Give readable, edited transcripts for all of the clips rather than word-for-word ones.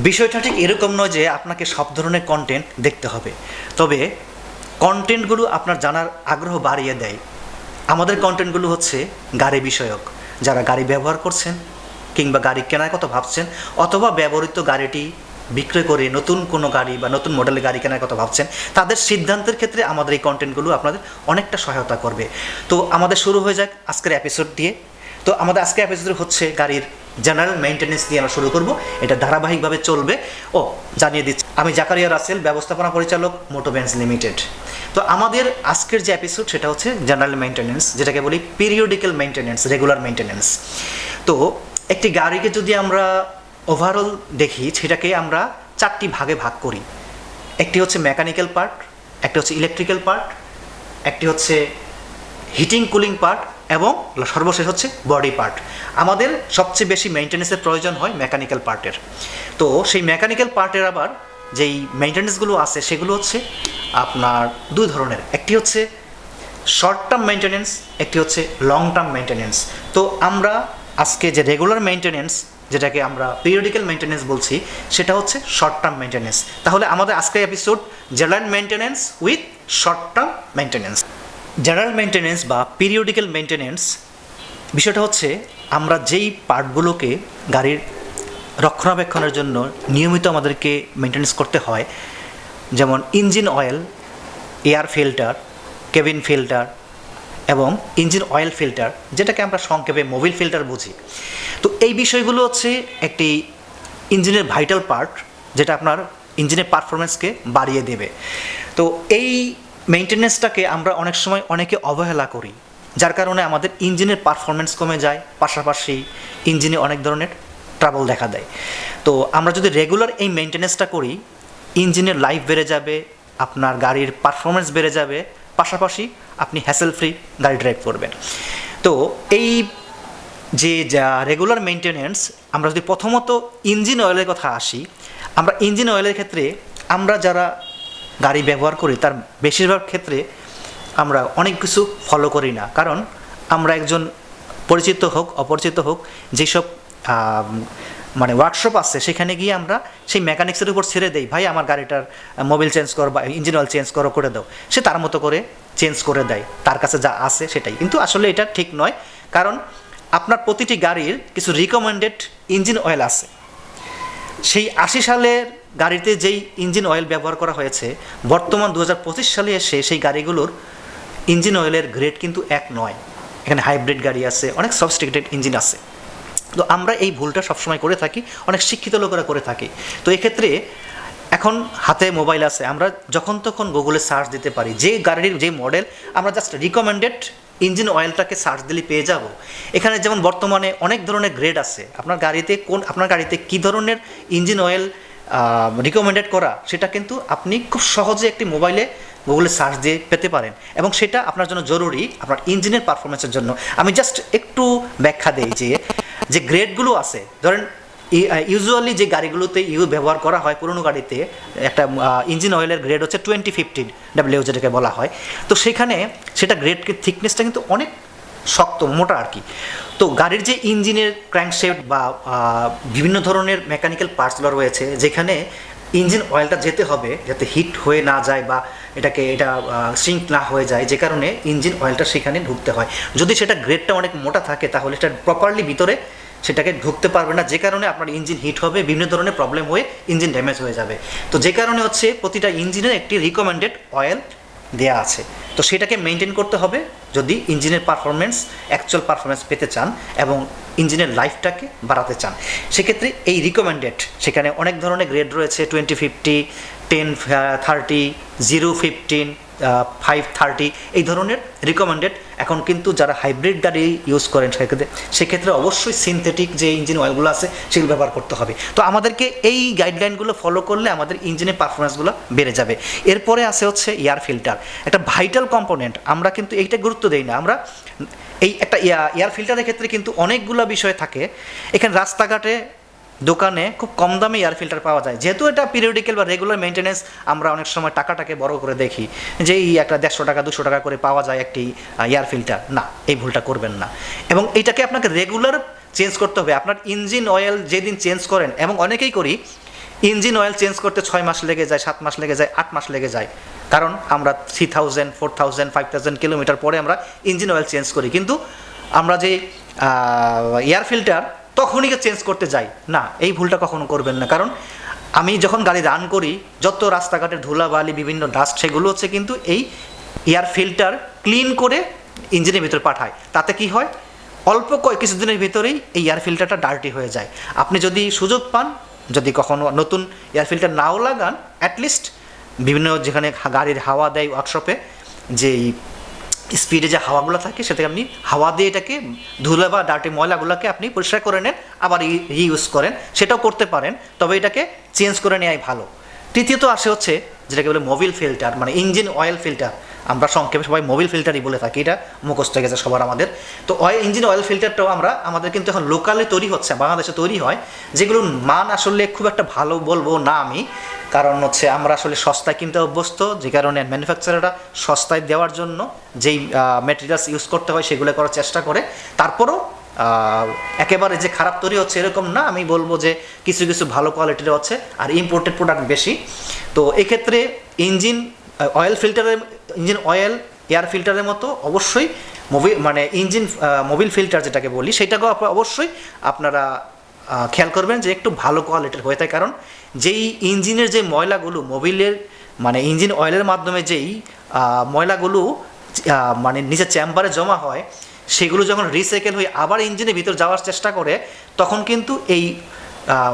বিষয়টা ঠিক এরকম নয় যে আপনাকে সব ধরনের কন্টেন্ট দেখতে হবে, তবে কন্টেন্টগুলো আপনার জানার আগ্রহ বাড়িয়ে দেয়। আমাদের কন্টেন্টগুলো হচ্ছে গাড়ি বিষয়ক, যারা গাড়ি ব্যবহার করছেন কিংবা গাড়ি কেনার কথা ভাবছেন, অথবা ব্যবহৃত গাড়িটি বিক্রয় করে নতুন কোনো গাড়ি বা নতুন মডেলের গাড়ি কেনার কথা ভাবছেন, তাদের সিদ্ধান্তের ক্ষেত্রে আমাদের এই কন্টেন্টগুলো আপনাদের অনেকটা সহায়তা করবে। তো আমাদের শুরু হয়ে যাক আজকের এপিসোড দিয়ে। তো আমাদের আজকের এপিসোড হচ্ছে গাড়ির জেনারেল মেইনটেনেন্স দিয়ে আমরা শুরু করব। এটা ধারাবাহিকভাবে চলবে। জানিয়ে দিচ্ছি, আমি জাকারিয়া রাসেল, ব্যবস্থাপনা পরিচালক, মোটোবেন্স লিমিটেড। তো আমাদের আজকের যে এপিসোড সেটা হচ্ছে জেনারেল মেইনটেনেন্স, যেটাকে বলি পিরিয়ডিক্যাল মেইনটেনেন্স, রেগুলার মেইনটেনেন্স। তো একটি গাড়িকে যদি আমরা ওভারঅল দেখি, সেটাকে আমরা চারটি ভাগে ভাগ করি। একটি হচ্ছে মেকানিক্যাল পার্ট, একটি হচ্ছে ইলেকট্রিক্যাল পার্ট, একটি হচ্ছে হিটিং কুলিং পার্ট, এবং সর্বশেষ হচ্ছে বডি পার্ট। আমাদের সবচেয়ে বেশি মেইনটেনেন্সের প্রয়োজন হয় মেকানিক্যাল পার্টের। তো সেই মেকানিক্যাল পার্টের আবার যেই মেইনটেনেন্সগুলো আছে সেগুলো হচ্ছে আপনার দুই ধরনের। একটি হচ্ছে শর্ট টার্ম মেইনটেনেন্স, একটি হচ্ছে লং টার্ম মেইনটেনেন্স। তো আমরা আজকে যে রেগুলার মেইনটেনেন্স, যেটাকে আমরা পিরিয়ডিক্যাল মেইনটেনেন্স বলছি, সেটা হচ্ছে শর্ট টার্ম মেইনটেনেন্স। তাহলে আমাদের আজকের episode general maintenance with short term maintenance. General maintenance বা পিরিয়ডিক্যাল মেইনটেনেন্স বিষয়টা হচ্ছে আমরা যেই পার্টগুলোকে গাড়ির রক্ষণাবেক্ষণের জন্য নিয়মিত আমাদেরকে মেইনটেনেন্স করতে হয়, যেমন engine oil, air filter, cabin filter এবং ইঞ্জিন অয়েল ফিল্টার, যেটাকে আমরা সংক্ষেপে মোবিল ফিল্টার বুঝি। তো এই বিষয়গুলো হচ্ছে একটি ইঞ্জিনের ভাইটাল পার্ট, যেটা আপনার ইঞ্জিনের পারফরমেন্সকে বাড়িয়ে দেবে। তো এই মেইনটেনেন্সটাকে আমরা অনেক সময় অনেকে অবহেলা করি, যার কারণে আমাদের ইঞ্জিনের পারফরমেন্স কমে যায়, পাশাপাশি ইঞ্জিনে অনেক ধরনের ট্রাবল দেখা দেয়। তো আমরা যদি রেগুলার এই মেইনটেনেন্সটা করি, ইঞ্জিনের লাইফ বেড়ে যাবে, আপনার গাড়ির পারফরমেন্স বেড়ে যাবে, পাশাপাশি আপনি হ্যাসেল ফ্রি গাড়ি ড্রাইভ করবেন। তো এই যে রেগুলার মেইনটেনেন্স, আমরা যদি প্রথমত ইঞ্জিন অয়েলের কথা আসি, আমরা ইঞ্জিন অয়েলের ক্ষেত্রে আমরা যারা গাড়ি ব্যবহার করি তার বেশিরভাগ ক্ষেত্রে আমরা অনেক কিছু ফলো করি না। কারণ আমরা একজন পরিচিত হোক অপরিচিত হোক, যেসব ওয়ার্কশপ আছে সেখানে গিয়ে আমরা সেই মেকানিক্সের উপর ছেড়ে দেই, ভাই আমার গাড়িটার মোবিল চেঞ্জ করো বা ইঞ্জিন অয়েল চেঞ্জ করে দাও। সে তার মতো করে চেঞ্জ করে দেয়, তার কাছে যা আছে সেটাই। কিন্তু আসলে এটা ঠিক নয়, কারণ আপনার প্রতিটি গাড়ির কিছু রিকমেন্ডেড ইঞ্জিন অয়েল আছে। সেই 80 সালের গাড়িতে যেই ইঞ্জিন অয়েল ব্যবহার করা হয়েছে, বর্তমান 2025 সালে এসে সেই গাড়িগুলোর ইঞ্জিন অয়েলের গ্রেড কিন্তু এক নয়। এখানে হাইব্রিড গাড়ি আছে, অনেক সফিস্টিকেটেড ইঞ্জিন আছে। তো আমরা এই ভুলটা সবসময় করে থাকি, অনেক শিক্ষিত লোকেরা করে থাকি। তো এক্ষেত্রে এখন হাতে মোবাইল আছে, আমরা যখন তখন গুগলে সার্চ দিতে পারি, যে গাড়ির যে মডেল, আমরা জাস্ট রিকমেন্ডেড ইঞ্জিন অয়েলটাকে সার্চ দিলে পেয়ে যাব। এখানে যেমন বর্তমানে অনেক ধরনের গ্রেড আছে, আপনার গাড়িতে কী ধরনের ইঞ্জিন অয়েল রিকমেন্ডেড করা, সেটা কিন্তু আপনি খুব সহজে একটি মোবাইলে গুগলে সার্চ দিয়ে পেতে পারেন, এবং সেটা আপনার জন্য জরুরি আপনার ইঞ্জিনের পারফরমেন্সের জন্য। আমি জাস্ট একটু ব্যাখ্যা দিই যে গ্রেডগুলো আছে। ধরেন ইউজুয়ালি যে গাড়িগুলোতে ব্যবহার করা হয়, পুরনো গাড়িতে একটা ইঞ্জিন অয়েলের গ্রেড হচ্ছে 2015 ডাব্লিউ, যেটাকে বলা হয়। তো সেটা গ্রেড থিকনেসটা কিন্তু অনেক শক্ত, মোটা আর কি। তো গাড়ির যে ইঞ্জিনের ক্র্যাঙ্কশ্যাফট বা বিভিন্ন ধরনের মেকানিক্যাল পার্টসগুলো রয়েছে, যেখানে ইঞ্জিন অয়েলটা যেতে হবে যাতে হিট হয়ে না যায় বা এটা সিঙ্ক না হয়ে যায়, যে কারণে ইঞ্জিন অয়েলটা সেখানে ঢুকতে হয়। যদি সেটা গ্রেডটা অনেক মোটা থাকে, তাহলে সেটা প্রপারলি ভিতরে সেটাকে ঢুকতে পারবে না, যে কারণে আপনার ইঞ্জিন হিট হবে, বিভিন্ন ধরনের প্রবলেম হয়ে ইঞ্জিন ড্যামেজ হয়ে যাবে। তো যে কারণে হচ্ছে প্রতিটা ইঞ্জিনের একটি রিকমেন্ডেড অয়েল দেয়া আছে। তো সেটাকে মেনটেন করতে হবে যদি ইঞ্জিনের অ্যাকচুয়াল পারফরমেন্স পেতে চান এবং ইঞ্জিনের লাইফটাকে বাড়াতে চান। সেক্ষেত্রে এই রিকমেন্ডেড, সেখানে অনেক ধরনের গ্রেড রয়েছে, 2050, 1030, 015, 530, এই ধরনের রিকমেন্ডেড। এখন কিন্তু যারা হাইব্রিড গাড়ি ইউজ করেন সেক্ষেত্রে অবশ্যই সিনথেটিক যে ইঞ্জিন অয়েলগুলো আছে সেগুলো ব্যবহার করতে হবে। তো আমাদেরকে এই গাইডলাইনগুলো ফলো করলে আমাদের ইঞ্জিনের পারফরমেন্সগুলো বেড়ে যাবে। এরপরে আছে হচ্ছে এয়ার ফিল্টার, একটা ভাইটাল কম্পোনেন্ট। আমরা কিন্তু এইটা গুরুত্ব দিই না। আমরা এই একটা এয়ার ফিল্টারের ক্ষেত্রে কিন্তু অনেকগুলো বিষয় থাকে। এখানে রাস্তাঘাটে, দোকানে খুব কম দামে এয়ার ফিল্টার পাওয়া যায়। যেহেতু এটা পিরিয়ডিক্যাল বা রেগুলার মেইনটেনেন্স, আমরা অনেক সময় টাকাটাকে বড় করে দেখি যে এই একটা 150 টাকা 200 টাকা করে পাওয়া যায় একটি এয়ার ফিল্টার। না, এই ভুলটা করবেন না। এবং এইটাকে আপনাকে রেগুলার চেঞ্জ করতে হবে। আপনার ইঞ্জিন অয়েল যেদিন চেঞ্জ করেন, এবং অনেকেই করি ইঞ্জিন অয়েল চেঞ্জ করতে 6 মাস লেগে যায়, 7 মাস লেগে যায়, 8 মাস লেগে যায়, কারণ আমরা 3000, 4000, 5000 কিলোমিটার পরে আমরা ইঞ্জিন অয়েল চেঞ্জ করি। কিন্তু আমরা যে এয়ার ফিল্টার তখনই চেঞ্জ করতে যাই না, এই ভুলটা কখনো করবেন না। কারণ আমি যখন গাড়ি রান করি, যত রাস্তাঘাটের ধুলাবালি, বিভিন্ন ডাস্ট, সেগুলো হচ্ছে কিন্তু এই এয়ার ফিল্টার ক্লিন করে ইঞ্জিনের ভিতরে পাঠায়। তাতে কি হয়, অল্প কিছুদিনের ভিতরেই এই এয়ার ফিল্টারটা ডার্টি হয়ে যায়। আপনি যদি সুযোগ পান, যদি কখনো নতুন এয়ার ফিল্টার নাও লাগান, অ্যাটলিস্ট বিভিন্ন যেখানে গাড়ির হাওয়া দেয় ওয়ার্কশপে, যেই স্পিডে যে হাওয়াগুলো থাকে, সেটাকে আপনি হাওয়া দিয়ে এটাকে ধুলো বা ডার্টি ময়লাগুলোকে আপনি পরিষ্কার করে নেন, আবার রিইউজ করেন, সেটাও করতে পারেন, তবে এটাকে চেঞ্জ করে নেওয়াই ভালো। তৃতীয়ত আসে হচ্ছে যেটাকে বলে মোবিল ফিল্টার, মানে ইঞ্জিন অয়েল ফিল্টার, আমরা সংক্ষেপে সবাই মোবিল ফিল্টারই বলে থাকি, এটা মুখস্থ হয়ে গেছে সবার আমাদের। তো ইঞ্জিন অয়েল ফিল্টারটাও আমাদের কিন্তু এখন লোকালে তৈরি হচ্ছে, বাংলাদেশে তৈরি হয়, যেগুলোর মান আসলে খুব একটা ভালো বলবো না আমি, কারণ হচ্ছে আমরা আসলে সস্তায় কিনতে অভ্যস্ত, যে কারণে ম্যানুফ্যাকচারাররা সস্তায় দেওয়ার জন্য যেই ম্যাটেরিয়ালস ইউজ করতে হয় সেগুলো করার চেষ্টা করে। তারপরও একেবারে যে খারাপ তৈরি হচ্ছে এরকম না, আমি বলবো যে কিছু কিছু ভালো কোয়ালিটির হচ্ছে, আর ইম্পোর্টেড প্রোডাক্ট বেশি। তো এক্ষেত্রে ইঞ্জিন অয়েল এয়ার ফিল্টারের মতো অবশ্যই মোবিল ফিল্টার যেটাকে বলি, সেটাকেও অবশ্যই আপনারা খেয়াল করবেন যে একটু ভালো কোয়ালিটির হয়ে থাকে। কারণ যেই ইঞ্জিনের যে ময়লাগুলো ইঞ্জিন অয়েলের মাধ্যমে যেই ময়লাগুলো নিচে চেম্বারে জমা হয়, সেগুলো যখন রিসাইকেল হয়ে আবার ইঞ্জিনের ভিতর যাওয়ার চেষ্টা করে, তখন কিন্তু এই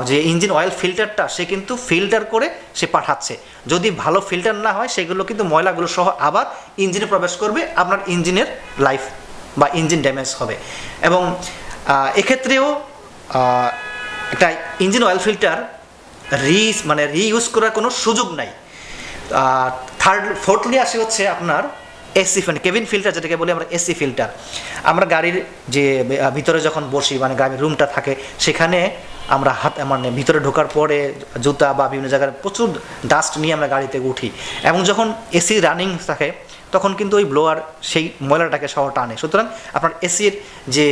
যে ইঞ্জিন অয়েল ফিল্টারটা সে কিন্তু ফিল্টার করে সে পাঠাচ্ছে। যদি ভালো ফিল্টার না হয়, সেগুলো কিন্তু ময়লাগুলো সহ আবার ইঞ্জিনে প্রবেশ করবে, আপনার ইঞ্জিনের লাইফ বা ইঞ্জিন ড্যামেজ হবে। এবং এক্ষেত্রেও একটা ইঞ্জিন অয়েল ফিল্টার রিইউজ করার কোনো সুযোগ নাই। ফোর্থলি আসে হচ্ছে আপনার এসি কেবিন ফিল্টার, যেটাকে বলি আমরা এসি ফিল্টার। আমরা গাড়ির যে ভিতরে যখন বসি, গাড়ির রুমটা থাকে, সেখানে আমরা ভিতরে ঢোকার পরে জুতা বা বিভিন্ন জায়গায় প্রচুর ডাস্ট নিয়ে আমরা গাড়িতে উঠি, এবং যখন এসি রানিং থাকে তখন কিন্তু ওই ব্লোয়ার সেই ময়লাটাকে সহ টানে। সুতরাং আপনার এসির যে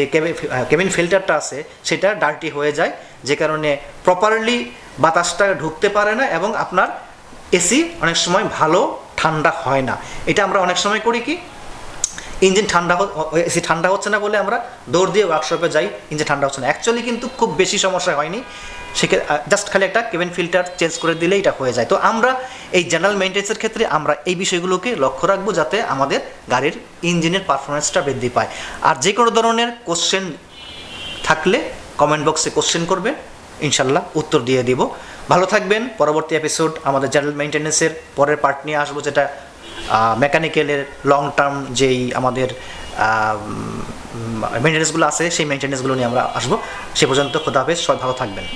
কেবিন ফিল্টারটা আছে সেটা ডার্টি হয়ে যায়, যে কারণে প্রপারলি বাতাসটা ঢুকতে পারে না, এবং আপনার এসি অনেক সময় ভালো ঠান্ডা হয় না। এটা আমরা অনেক সময় করি কি, এসি ঠান্ডা হচ্ছে না বলে আমরা দৌড় দিয়ে ওয়ার্কশপে যাই, ইঞ্জিন ঠান্ডা হচ্ছে না। অ্যাকচুয়ালি কিন্তু খুব বেশি সমস্যা হয়নি, জাস্ট খালি একটা কেবিন ফিল্টার চেঞ্জ করে দিলে এটা হয়ে যায়। তো আমরা এই জেনারেল মেইনটেন্যান্সের ক্ষেত্রে আমরা এই বিষয়গুলোকে লক্ষ্য রাখবো, যাতে আমাদের গাড়ির ইঞ্জিনের পারফরমেন্সটা বৃদ্ধি পায়। আর যে কোনো ধরনের কোশ্চেন থাকলে কমেন্ট বক্সে কোশ্চেন করবেন, ইনশাল্লাহ উত্তর দিয়ে দিব। ভালো থাকবেন। পরবর্তী এপিসোড আমাদের জেনারেল মেইনটেন্যান্সের পরের পার্ট নিয়ে আসবো, যেটা মেকানিক্যালের লং টার্ম যেই আমাদের মেইনটেন্যান্সগুলো আছে, সেই মেইনটেন্যান্সগুলো নিয়ে আমরা আসবো। সে পর্যন্ত খোদা হাফেজ, সবাই ভালো থাকবেন।